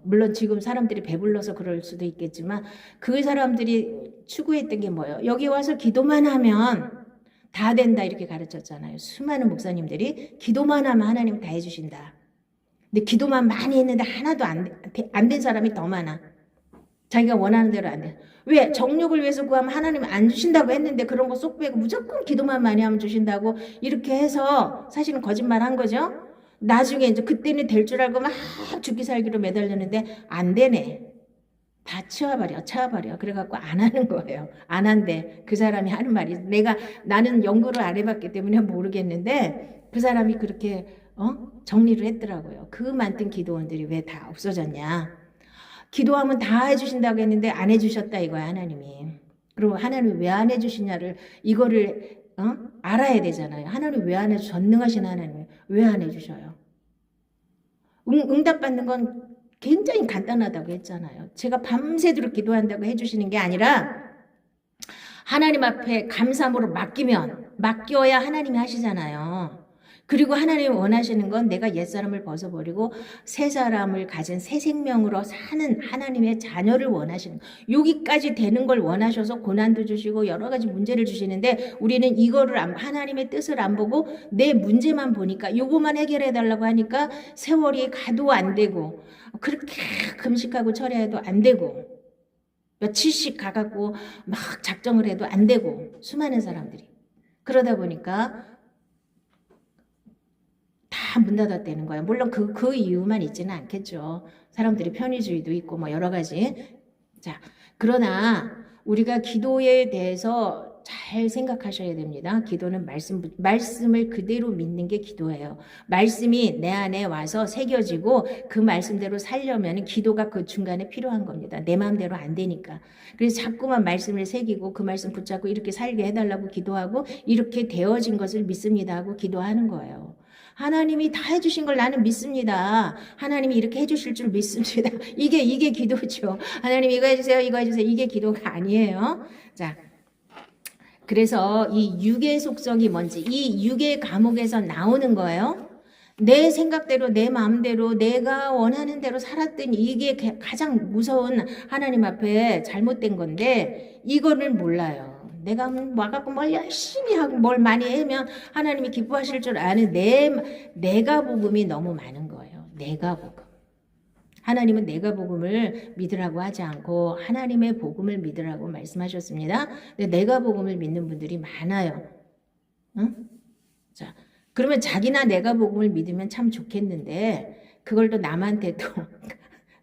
물론 지금 사람들이 배불러서 그럴 수도 있겠지만 그 사람들이 추구했던 게 뭐예요? 여기 와서 기도만 하면 다 된다 이렇게 가르쳤잖아요. 수많은 목사님들이 기도만 하면 하나님 다 해주신다. 근데 기도만 많이 했는데 하나도 안 된 사람이 더 많아. 자기가 원하는 대로 안 돼. 왜? 정욕을 위해서 구하면 하나님 안 주신다고 했는데 그런 거 쏙 빼고 무조건 기도만 많이 하면 주신다고 이렇게 해서 사실은 거짓말 한 거죠. 나중에 이제 그때는 될 줄 알고 막 죽기 살기로 매달렸는데 안 되네. 다 치워버려. 그래갖고 안 하는 거예요. 안 한대. 그 사람이 하는 말이 나는 연구를 안 해봤기 때문에 모르겠는데 그 사람이 그렇게 정리를 했더라고요. 그 많던 기도원들이 왜 다 없어졌냐. 기도하면 다 해주신다고 했는데 안 해주셨다 이거야 하나님이. 그리고 하나님이 왜 안 해주시냐를 이거를 알아야 되잖아요. 하나님 왜 안 해주셔? 전능하신 하나님 왜 안 해주셔요? 응답받는 건 굉장히 간단하다고 했잖아요. 제가 밤새도록 기도한다고 해주시는 게 아니라 하나님 앞에 감사함으로 맡겨야 하나님이 하시잖아요. 그리고 하나님이 원하시는 건 내가 옛사람을 벗어버리고 새 사람을 가진 새 생명으로 사는 하나님의 자녀를 원하시는 여기까지 되는 걸 원하셔서 고난도 주시고 여러 가지 문제를 주시는데 우리는 이거를 하나님의 뜻을 안 보고 내 문제만 보니까 요거만 해결해 달라고 하니까 세월이 가도 안 되고 그렇게 금식하고 철야해도 안 되고 며칠씩 가갖고 막 작정을 해도 안 되고 수많은 사람들이 그러다 보니까 다 문 닫았다는 거예요. 물론 그 이유만 있지는 않겠죠. 사람들이 편의주의도 있고 뭐 여러 가지. 자, 그러나 우리가 기도에 대해서 잘 생각하셔야 됩니다. 기도는 말씀을 그대로 믿는 게 기도예요. 말씀이 내 안에 와서 새겨지고 그 말씀대로 살려면 기도가 그 중간에 필요한 겁니다. 내 마음대로 안 되니까. 그래서 자꾸만 말씀을 새기고 그 말씀 붙잡고 이렇게 살게 해달라고 기도하고 이렇게 되어진 것을 믿습니다 하고 기도하는 거예요. 하나님이 다 해주신 걸 나는 믿습니다. 하나님이 이렇게 해주실 줄 믿습니다. 이게 기도죠. 하나님 이거 해주세요. 이거 해주세요. 이게 기도가 아니에요. 자, 그래서 이 육의 속성이 뭔지 이 육의 감옥에서 나오는 거예요. 내 생각대로 내 마음대로 내가 원하는 대로 살았더니 이게 가장 무서운 하나님 앞에 잘못된 건데 이거를 몰라요. 내가 와갖고 뭘 열심히 하고 뭘 많이 하면 하나님이 기뻐하실 줄 아는 내가 복음이 너무 많은 거예요. 내가 복음. 하나님은 내가 복음을 믿으라고 하지 않고 하나님의 복음을 믿으라고 말씀하셨습니다. 근데 내가 복음을 믿는 분들이 많아요. 응? 자, 그러면 자기나 내가 복음을 믿으면 참 좋겠는데 그걸 또 남한테 또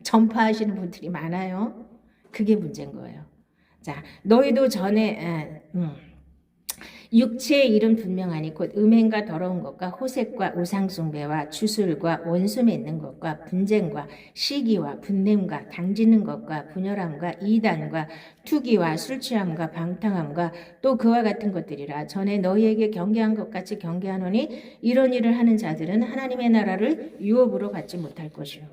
전파하시는 분들이 많아요. 그게 문제인 거예요. 자, 너희도 전에 육체의 일은 분명하니 곧 음행과 더러운 것과 호색과 우상숭배와 주술과 원수 맺는 것과 분쟁과 시기와 분냄과 당지는 것과 분열함과 이단과 투기와 술취함과 방탕함과 또 그와 같은 것들이라. 전에 너희에게 경계한 것 같이 경계하노니 이런 일을 하는 자들은 하나님의 나라를 유업으로 받지 못할 것이요.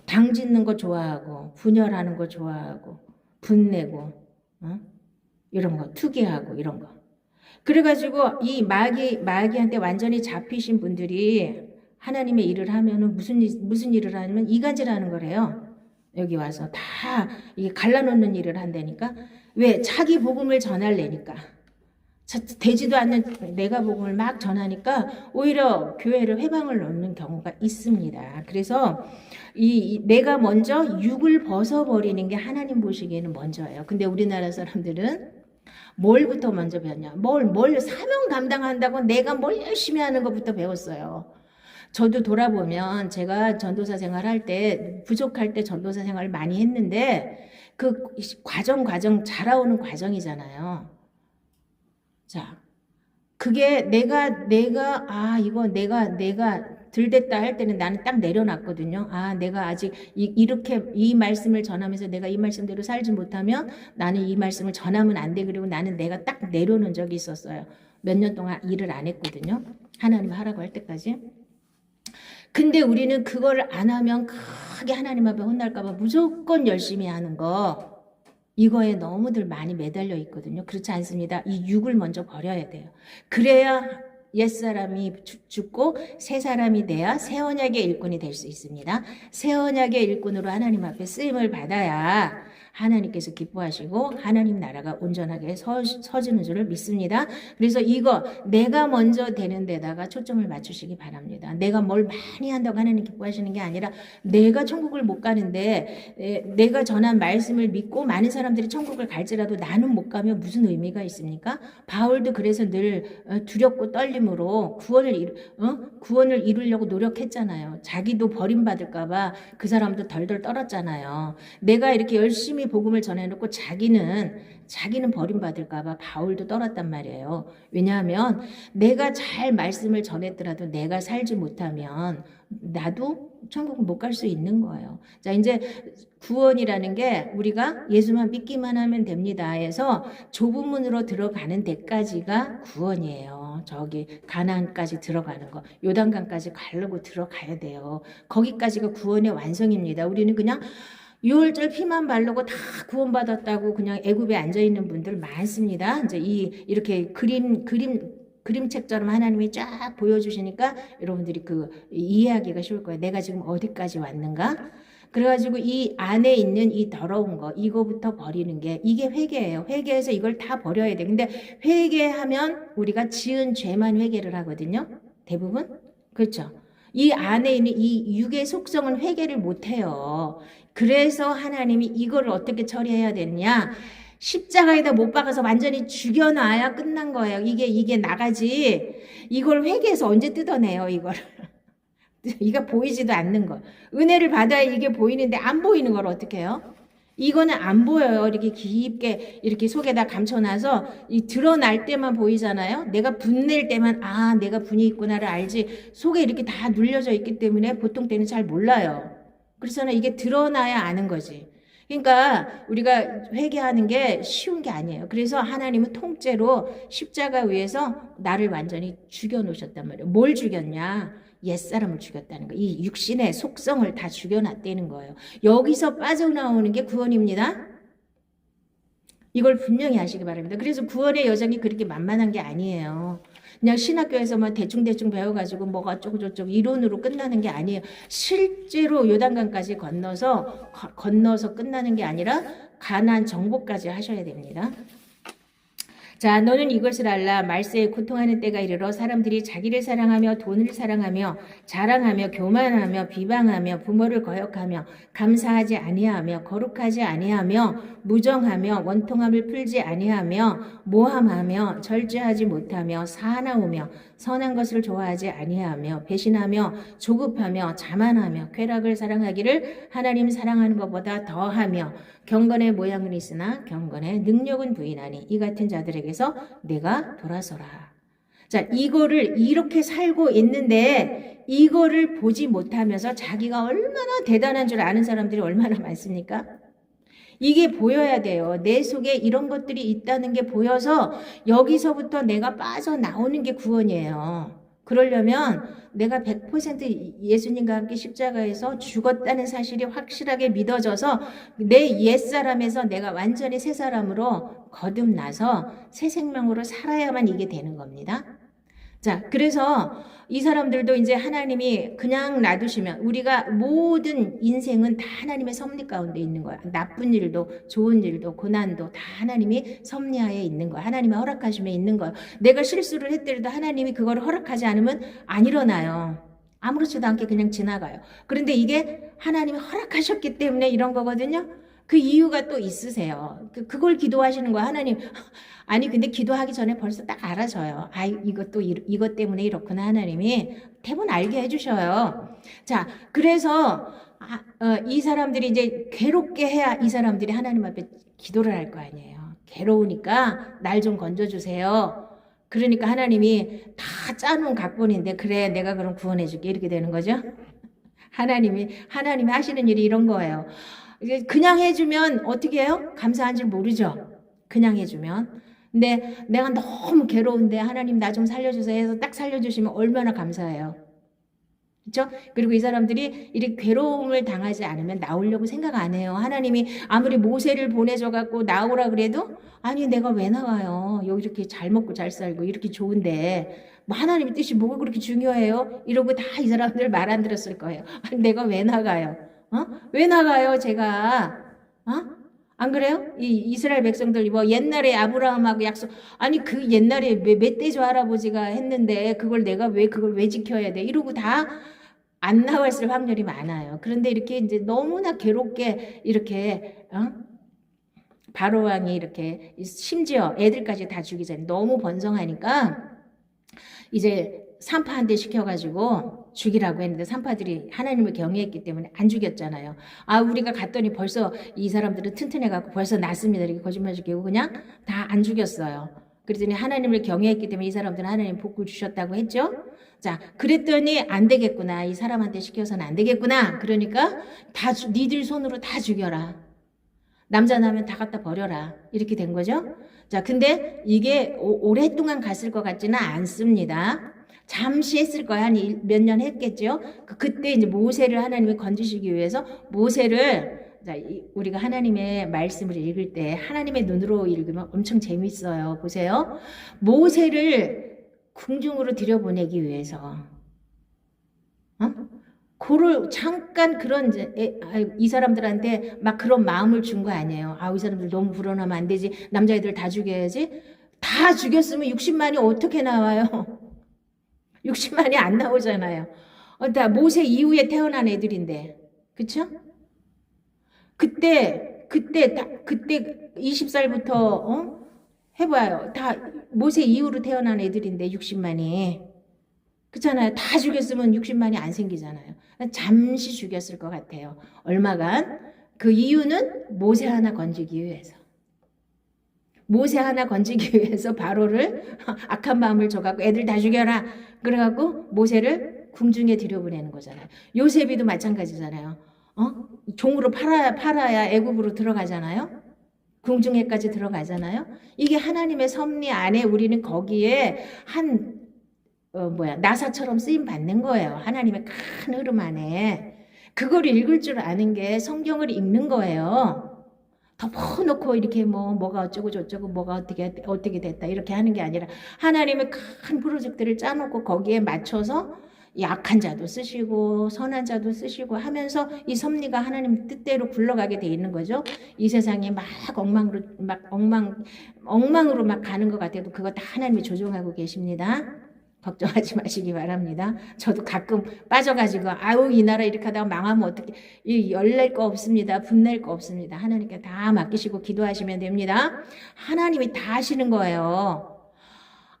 당짓는 거 좋아하고 분열하는 거 좋아하고 분내고 이런 거 투기하고 이런 거. 그래가지고 이 마귀한테 완전히 잡히신 분들이 하나님의 일을 하면은 무슨 일을 하냐면 이간질하는 거래요. 여기 와서 다 이게 갈라놓는 일을 한다니까. 왜? 자기 복음을 전하려니까. 되지도 않는 내가 복음을 막 전하니까 오히려 교회를 회방을 놓는 경우가 있습니다. 그래서 내가 먼저 육을 벗어버리는 게 하나님 보시기에는 먼저예요. 근데 우리나라 사람들은 뭘부터 먼저 배웠냐? 뭘 사명 감당한다고 내가 뭘 열심히 하는 것부터 배웠어요. 저도 돌아보면 제가 전도사 생활할 때 부족할 때 전도사 생활을 많이 했는데 그 과정 자라오는 과정이잖아요. 자, 그게 내가 이거 내가 들댔다 할 때는 나는 딱 내려놨거든요. 내가 아직 이렇게 이 말씀을 전하면서 내가 이 말씀대로 살지 못하면 나는 이 말씀을 전하면 안 돼. 그리고 나는 내가 딱 내려놓은 적이 있었어요. 몇 년 동안 일을 안 했거든요. 하나님 하라고 할 때까지. 근데 우리는 그거를 안 하면 크게 하나님 앞에 혼날까봐 무조건 열심히 하는 거. 이거에 너무들 많이 매달려 있거든요. 그렇지 않습니다. 이 육을 먼저 버려야 돼요. 그래야 옛사람이 죽고 새 사람이 돼야 새 언약의 일꾼이 될 수 있습니다. 새 언약의 일꾼으로 하나님 앞에 쓰임을 받아야 하나님께서 기뻐하시고 하나님 나라가 온전하게 서지는 줄을 믿습니다. 그래서 이거 내가 먼저 되는 데다가 초점을 맞추시기 바랍니다. 내가 뭘 많이 한다고 하나님 기뻐하시는 게 아니라 내가 천국을 못 가는데 내가 전한 말씀을 믿고 많은 사람들이 천국을 갈지라도 나는 못 가면 무슨 의미가 있습니까? 바울도 그래서 늘 두렵고 떨림으로 구원을 이루려고 노력했잖아요. 자기도 버림받을까 봐 그 사람도 덜덜 떨었잖아요. 내가 이렇게 열심히 복음을 전해놓고 자기는 버림받을까 봐 바울도 떨었단 말이에요. 왜냐하면 내가 잘 말씀을 전했더라도 내가 살지 못하면 나도 천국을 못 갈 수 있는 거예요. 자, 이제 구원이라는 게 우리가 예수만 믿기만 하면 됩니다 해서 좁은 문으로 들어가는 데까지가 구원이에요. 저기 가나안까지 들어가는 거, 요단강까지 가려고 들어가야 돼요. 거기까지가 구원의 완성입니다. 우리는 그냥 6월절 피만 바르고 다 구원받았다고 그냥 애굽에 앉아 있는 분들 많습니다. 이제 이렇게 그림책처럼 하나님이 쫙 보여주시니까 여러분들이 이해하기가 쉬울 거예요. 내가 지금 어디까지 왔는가? 그래가지고 이 안에 있는 이 더러운 거, 이거부터 버리는 게 이게 회개예요. 회개해서 이걸 다 버려야 돼. 근데 회개하면 우리가 지은 죄만 회개를 하거든요. 대부분. 그렇죠. 이 안에 있는 이 육의 속성은 회개를 못해요. 그래서 하나님이 이걸 어떻게 처리해야 되느냐? 십자가에다 못 박아서 완전히 죽여놔야 끝난 거예요. 이게 나가지. 이걸 회개해서 언제 뜯어내요, 이걸. 이가 보이지도 않는 거. 은혜를 받아야 이게 보이는데 안 보이는 걸 어떻게 해요? 이거는 안 보여요. 이렇게 깊게 이렇게 속에다 감춰놔서 이 드러날 때만 보이잖아요. 내가 분낼 때만 아 내가 분이 있구나를 알지 속에 이렇게 다 눌려져 있기 때문에 보통 때는 잘 몰라요. 그렇잖아요. 이게 드러나야 아는 거지. 그러니까 우리가 회개하는 게 쉬운 게 아니에요. 그래서 하나님은 통째로 십자가 위에서 나를 완전히 죽여놓으셨단 말이에요. 뭘 죽였냐? 옛사람을 죽였다는 거예요. 이 육신의 속성을 다 죽여놨다는 거예요. 여기서 빠져나오는 게 구원입니다. 이걸 분명히 아시기 바랍니다. 그래서 구원의 여정이 그렇게 만만한 게 아니에요. 그냥 신학교에서만 대충대충 배워가지고 뭐가 어쩌고저쩌고 이론으로 끝나는 게 아니에요. 실제로 요단강까지 건너서 끝나는 게 아니라 가나안 정복까지 하셔야 됩니다. 자, 너는 이것을 알라. 말세에 고통하는 때가 이르러 사람들이 자기를 사랑하며 돈을 사랑하며 자랑하며 교만하며 비방하며 부모를 거역하며 감사하지 아니하며 거룩하지 아니하며 무정하며 원통함을 풀지 아니하며 모함하며 절제하지 못하며 사나우며 선한 것을 좋아하지 아니하며 배신하며 조급하며 자만하며 쾌락을 사랑하기를 하나님 사랑하는 것보다 더하며 경건의 모양은 있으나 경건의 능력은 부인하니 이 같은 자들에게서 내가 돌아서라. 자, 이거를 이렇게 살고 있는데 이거를 보지 못하면서 자기가 얼마나 대단한 줄 아는 사람들이 얼마나 많습니까? 이게 보여야 돼요. 내 속에 이런 것들이 있다는 게 보여서 여기서부터 내가 빠져나오는 게 구원이에요. 그러려면 내가 100% 예수님과 함께 십자가에서 죽었다는 사실이 확실하게 믿어져서 내 옛사람에서 내가 완전히 새 사람으로 거듭나서 새 생명으로 살아야만 이게 되는 겁니다. 자, 그래서 이 사람들도 이제 하나님이 그냥 놔두시면 우리가 모든 인생은 다 하나님의 섭리 가운데 있는 거야. 나쁜 일도 좋은 일도 고난도 다 하나님이 섭리하에 있는 거야. 하나님이 허락하심에 있는 거야. 내가 실수를 했더라도 하나님이 그걸 허락하지 않으면 안 일어나요. 아무렇지도 않게 그냥 지나가요. 그런데 이게 하나님이 허락하셨기 때문에 이런 거거든요. 그 이유가 또 있으세요. 그걸 기도하시는 거야. 하나님. 아니 근데 기도하기 전에 벌써 딱 알아져요. 아 이것도 이것 때문에 이렇구나. 하나님이 대부분 알게 해주셔요. 자, 그래서 이 사람들이 이제 괴롭게 해야 이 사람들이 하나님 앞에 기도를 할 거 아니에요. 괴로우니까 날 좀 건져주세요. 그러니까 하나님이 다 짜놓은 각본인데 그래 내가 그럼 구원해줄게 이렇게 되는 거죠. 하나님이 하시는 일이 이런 거예요. 그냥 해주면 어떻게 해요? 감사한 줄 모르죠. 그냥 해주면. 근데 내가 너무 괴로운데 하나님 나 좀 살려주세요 해서 딱 살려주시면 얼마나 감사해요. 그렇죠? 그리고 이 사람들이 이렇게 괴로움을 당하지 않으면 나오려고 생각 안 해요. 하나님이 아무리 모세를 보내줘 갖고 나오라 그래도 아니 내가 왜 나가요? 여기 이렇게 잘 먹고 잘 살고 이렇게 좋은데 뭐 하나님의 뜻이 뭐가 그렇게 중요해요? 이러고 다 이 사람들 말 안 들었을 거예요. 아니 내가 왜 나가요? 왜 나가요 제가? 안 그래요? 이 이스라엘 백성들 뭐 옛날에 아브라함하고 약속 아니 그 옛날에 멧돼지 할아버지가 했는데 그걸 내가 그걸 왜 지켜야 돼? 이러고 다 안 나왔을 확률이 많아요. 그런데 이렇게 이제 너무나 괴롭게 이렇게 바로 왕이 이렇게 심지어 애들까지 다 죽이잖아요. 너무 번성하니까 이제 산파 한 대 시켜가지고 죽이라고 했는데 산파들이 하나님을 경외했기 때문에 안 죽였잖아요. 아 우리가 갔더니 벌써 이 사람들은 튼튼해갖고 벌써 났습니다. 이렇게 거짓말 시키고 그냥 다 안 죽였어요. 그랬더니 하나님을 경외했기 때문에 이 사람들은 하나님 복을 주셨다고 했죠. 자 그랬더니 안 되겠구나. 이 사람한테 시켜서는 안 되겠구나. 그러니까 다 니들 손으로 다 죽여라. 남자 나면 다 갖다 버려라. 이렇게 된 거죠. 자 근데 이게 오랫동안 갔을 것 같지는 않습니다. 잠시 했을 거야. 한 몇 년 했겠죠. 그때 이제 모세를 하나님이 건지시기 위해서 모세를 자, 우리가 하나님의 말씀을 읽을 때 하나님의 눈으로 읽으면 엄청 재밌어요. 보세요. 모세를 궁중으로 들여보내기 위해서 그를 잠깐 그런 이 사람들한테 막 그런 마음을 준 거 아니에요. 이 사람들 너무 불안하면 안 되지. 남자애들 다 죽여야지. 다 죽였으면 60만이 어떻게 나와요? 60만이 안 나오잖아요. 다 모세 이후에 태어난 애들인데, 그쵸? 그때 20살부터 해봐요. 다 모세 이후로 태어난 애들인데 60만이. 그렇잖아요. 다 죽였으면 60만이 안 생기잖아요. 잠시 죽였을 것 같아요. 얼마간. 그 이유는 모세 하나 건지기 위해서. 모세 하나 건지기 위해서 바로를 악한 마음을 줘갖고 애들 다 죽여라. 그래갖고 모세를 궁중에 들여보내는 거잖아요. 요셉이도 마찬가지잖아요. 종으로 팔아야 애굽으로 들어가잖아요. 궁중에까지 들어가잖아요. 이게 하나님의 섭리 안에 우리는 거기에 나사처럼 쓰임 받는 거예요. 하나님의 큰 흐름 안에. 그걸 읽을 줄 아는 게 성경을 읽는 거예요. 덮어놓고 이렇게 뭐가 어쩌고 저쩌고 뭐가 어떻게 됐다 이렇게 하는 게 아니라 하나님의 큰 프로젝트를 짜놓고 거기에 맞춰서 약한 자도 쓰시고 선한 자도 쓰시고 하면서 이 섭리가 하나님 뜻대로 굴러가게 돼 있는 거죠. 이 세상이 막 엉망으로 막 가는 것 같아도 그거 다 하나님이 조종하고 계십니다. 걱정하지 마시기 바랍니다. 저도 가끔 빠져가지고 아유 이 나라 이렇게 하다가 망하면 어떻게 열낼 거 없습니다. 분낼 거 없습니다. 하나님께 다 맡기시고 기도하시면 됩니다. 하나님이 다 하시는 거예요.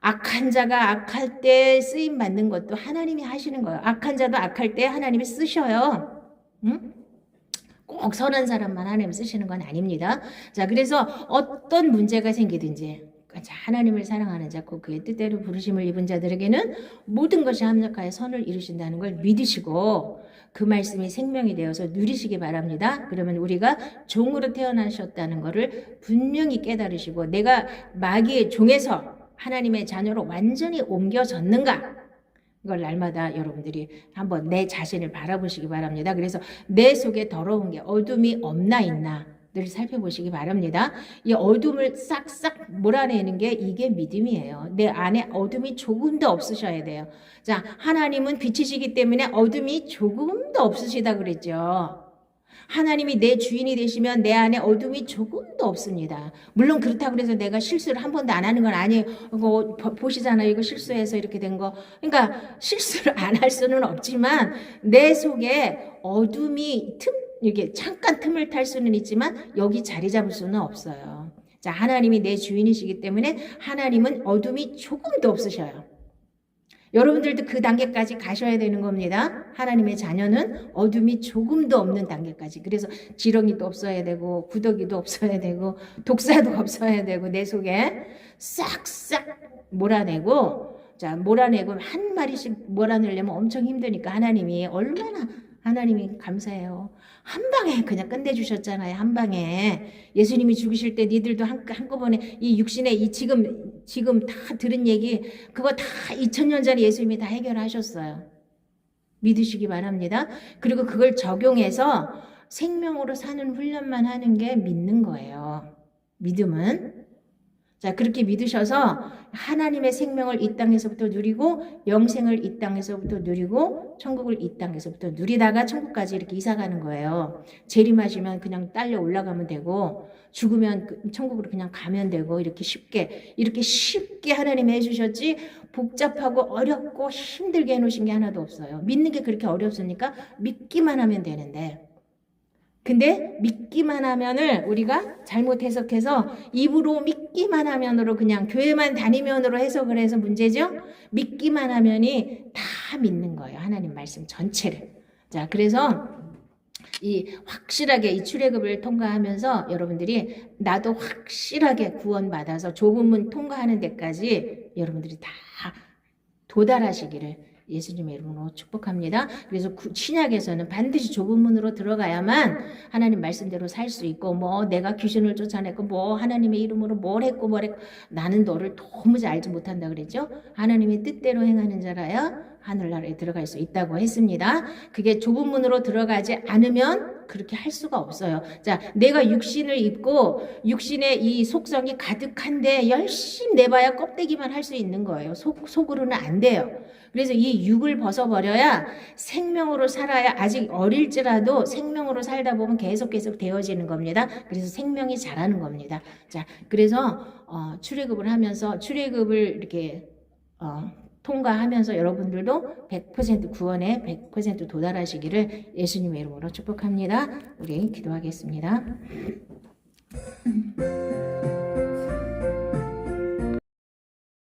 악한 자가 악할 때 쓰임 받는 것도 하나님이 하시는 거예요. 악한 자도 악할 때 하나님이 쓰셔요. 응? 꼭 선한 사람만 하나님 쓰시는 건 아닙니다. 자, 그래서 어떤 문제가 생기든지 하나님을 사랑하는 자, 그의 뜻대로 부르심을 입은 자들에게는 모든 것이 합력하여 선을 이루신다는 걸 믿으시고 그 말씀이 생명이 되어서 누리시기 바랍니다. 그러면 우리가 종으로 태어나셨다는 것을 분명히 깨달으시고 내가 마귀의 종에서 하나님의 자녀로 완전히 옮겨졌는가? 이걸 날마다 여러분들이 한번 내 자신을 바라보시기 바랍니다. 그래서 내 속에 더러운 게 어둠이 없나 있나 늘 살펴보시기 바랍니다. 이 어둠을 싹싹 몰아내는 게 이게 믿음이에요. 내 안에 어둠이 조금도 없으셔야 돼요. 자, 하나님은 빛이시기 때문에 어둠이 조금도 없으시다 그랬죠. 하나님이 내 주인이 되시면 내 안에 어둠이 조금도 없습니다. 물론 그렇다고 해서 내가 실수를 한 번도 안 하는 건 아니에요. 이거 보시잖아요. 이거 실수해서 이렇게 된 거. 그러니까 실수를 안 할 수는 없지만 내 속에 어둠이 이렇게 잠깐 틈을 탈 수는 있지만 여기 자리 잡을 수는 없어요. 자, 하나님이 내 주인이시기 때문에 하나님은 어둠이 조금도 없으셔요. 여러분들도 그 단계까지 가셔야 되는 겁니다. 하나님의 자녀는 어둠이 조금도 없는 단계까지. 그래서 지렁이도 없어야 되고 구더기도 없어야 되고 독사도 없어야 되고 내 속에 싹싹 몰아내고 몰아내고 한 마리씩 몰아내려면 엄청 힘드니까 하나님이 감사해요. 한 방에 그냥 끝내주셨잖아요. 한 방에. 예수님이 죽으실 때 니들도 한꺼번에 이 육신의 지금 다 들은 얘기 그거 다 2000년 전에 예수님이 다 해결하셨어요. 믿으시기 바랍니다. 그리고 그걸 적용해서 생명으로 사는 훈련만 하는 게 믿는 거예요. 믿음은. 자, 그렇게 믿으셔서 하나님의 생명을 이 땅에서부터 누리고 영생을 이 땅에서부터 누리고 천국을 이 땅에서부터 누리다가 천국까지 이렇게 이사가는 거예요. 재림하시면 그냥 딸려 올라가면 되고 죽으면 천국으로 그냥 가면 되고 이렇게 쉽게 하나님이 해주셨지 복잡하고 어렵고 힘들게 해놓으신 게 하나도 없어요. 믿는 게 그렇게 어렵습니까? 믿기만 하면 되는데 근데 믿기만 하면을 우리가 잘못 해석해서 입으로 믿기만 하면으로 그냥 교회만 다니면으로 해석을 해서 문제죠. 믿기만 하면이 다 믿는 거예요. 하나님 말씀 전체를. 자, 그래서 확실하게 이 출애굽을 통과하면서 여러분들이 나도 확실하게 구원받아서 좁은 문 통과하는 데까지 여러분들이 다 도달하시기를 예수님의 이름으로 축복합니다. 그래서 신약에서는 반드시 좁은 문으로 들어가야만 하나님 말씀대로 살 수 있고 내가 귀신을 쫓아냈고 하나님의 이름으로 뭘 했고 나는 너를 도무지 알지 못한다 그랬죠. 하나님의 뜻대로 행하는 자라야 하늘나라에 들어갈 수 있다고 했습니다. 그게 좁은 문으로 들어가지 않으면 그렇게 할 수가 없어요. 자, 내가 육신을 입고 육신의 이 속성이 가득한데 열심히 내봐야 껍데기만 할 수 있는 거예요. 속으로는 안 돼요. 그래서 이 육을 벗어버려야 생명으로 살아야 아직 어릴지라도 생명으로 살다 보면 계속 되어지는 겁니다. 그래서 생명이 자라는 겁니다. 자, 그래서 출애굽을 하면서 출애굽을 이렇게 통과하면서 여러분들도 100% 구원에 100% 도달하시기를 예수님의 이름으로 축복합니다. 우리 기도하겠습니다.